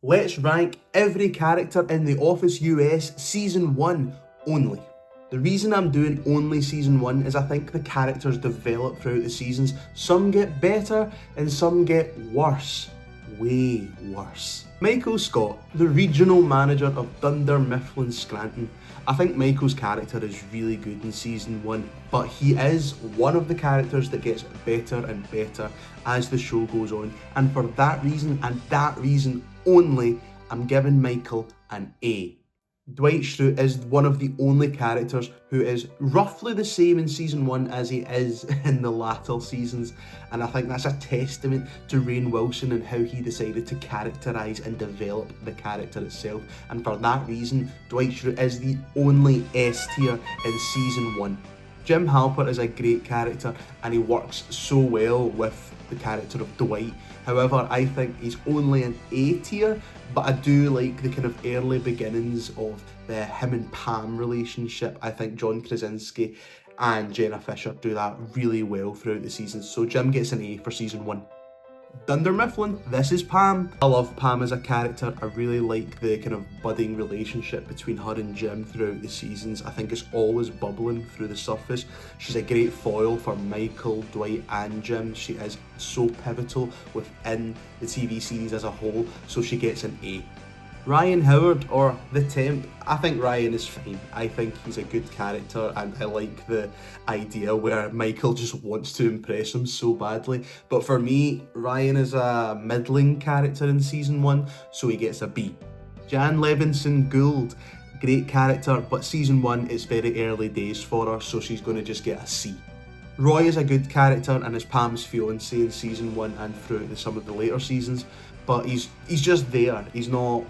Let's rank every character in The Office US Season 1 only. The reason I'm doing only Season 1 is I think the characters develop throughout the seasons. Some get better and some get worse. Way worse. Michael Scott, the regional manager of Dunder Mifflin Scranton. I think Michael's character is really good in Season 1, but he is one of the characters that gets better and better as the show goes on, and for that reason and that reason only, I'm giving Michael an A. Dwight Schrute is one of the only characters who is roughly the same in Season 1 as he is in the latter seasons, and I think that's a testament to Rainn Wilson and how he decided to characterise and develop the character itself, and for that reason, Dwight Schrute is the only S tier in Season 1. Jim Halpert is a great character and he works so well with the character of Dwight. However, I think he's only an A tier, but I do like the kind of early beginnings of the him and Pam relationship. I think John Krasinski and Jenna Fisher do that really well throughout the seasons. So Jim gets an A for Season 1. Dunder Mifflin, this is Pam. I love Pam as a character. I really like the kind of budding relationship between her and Jim throughout the seasons. I think it's always bubbling through the surface. She's a great foil for Michael, Dwight and Jim. She is so pivotal within the TV series as a whole, so she gets an A. Ryan Howard, or the Temp, I think Ryan is fine. I think he's a good character and I like the idea where Michael just wants to impress him so badly. But for me, Ryan is a middling character in Season 1, so he gets a B. Jan Levinson Gould, great character, but Season 1 is very early days for her, so she's going to just get a C. Roy is a good character and is Pam's fiancé in Season 1 and throughout some of the later seasons, but he's just there. He's not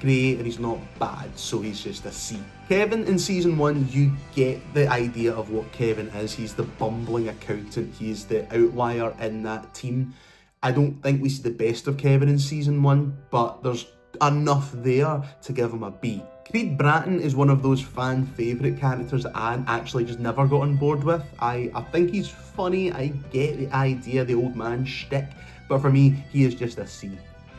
great and he's not bad, so he's just a C. Kevin in Season 1, you get the idea of what Kevin is. He's the bumbling accountant, he's the outlier in that team. I don't think we see the best of Kevin in Season 1, but there's enough there to give him a B. Creed Bratton is one of those fan favourite characters that I actually just never got on board with. I think he's funny, I get the idea, the old man shtick, but for me, he is just a C.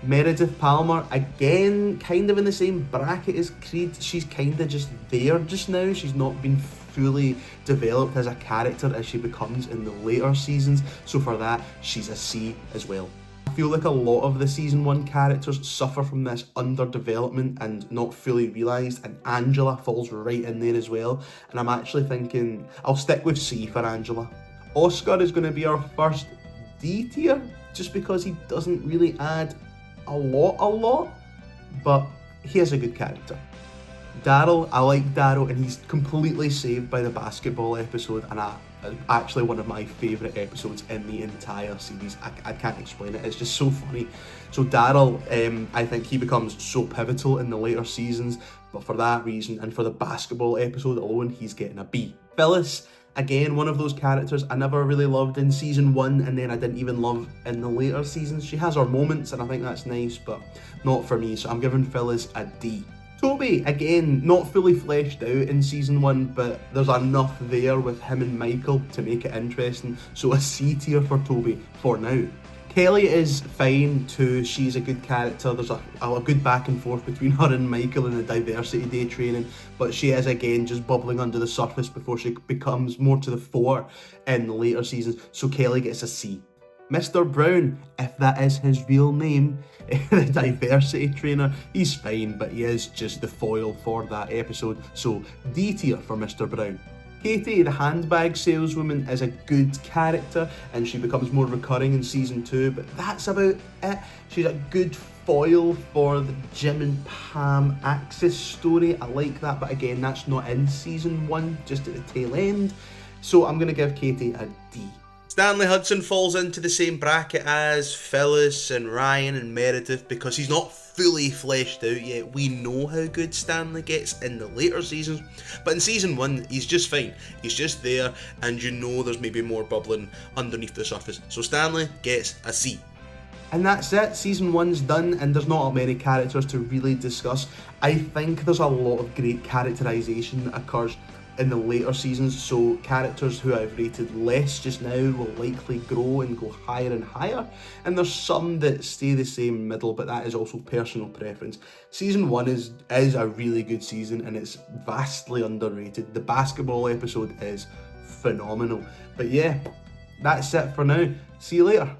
Meredith Palmer, again, kind of in the same bracket as Creed. She's kind of just there just now. She's not been fully developed as a character as she becomes in the later seasons. So for that, she's a C as well. I feel like a lot of the Season 1 characters suffer from this underdevelopment and not fully realised, and Angela falls right in there as well. And I'm actually thinking I'll stick with C for Angela. Oscar is going to be our first D tier, just because he doesn't really add a lot, but he is a good character. Daryl, I like Daryl, and he's completely saved by the basketball episode, and actually one of my favourite episodes in the entire series. I can't explain it, it's just so funny. So Daryl, I think he becomes so pivotal in the later seasons, but for that reason and for the basketball episode alone, he's getting a B. Phyllis, again, one of those characters I never really loved in Season 1, and then I didn't even love in the later seasons. She has her moments and I think that's nice, but not for me, so I'm giving Phyllis a D. Toby, again, not fully fleshed out in Season 1, but there's enough there with him and Michael to make it interesting, so a C tier for Toby for now. Kelly is fine too, she's a good character. There's a good back and forth between her and Michael in the diversity day training, but she is again just bubbling under the surface before she becomes more to the fore in the later seasons, so Kelly gets a C. Mr. Brown, if that is his real name, the diversity trainer, he's fine, but he is just the foil for that episode, so D tier for Mr. Brown. Katie, the handbag saleswoman, is a good character and she becomes more recurring in Season 2, but that's about it. She's a good foil for the Jim and Pam Axis story. I like that, but again, that's not in Season 1, just at the tail end. So I'm going to give Katie a D. Stanley Hudson falls into the same bracket as Phyllis and Ryan and Meredith because he's not fully fleshed out yet. We know how good Stanley gets in the later seasons, but in Season 1 he's just fine. He's just there and you know there's maybe more bubbling underneath the surface. So Stanley gets a C. And that's it, Season 1's done and there's not many characters to really discuss. I think there's a lot of great characterisation that occurs in the later seasons, so characters who I've rated less just now will likely grow and go higher and higher, and there's some that stay the same middle, but that is also personal preference. Season 1 is a really good season, and it's vastly underrated. The basketball episode is phenomenal. But yeah, that's it for now. See you later.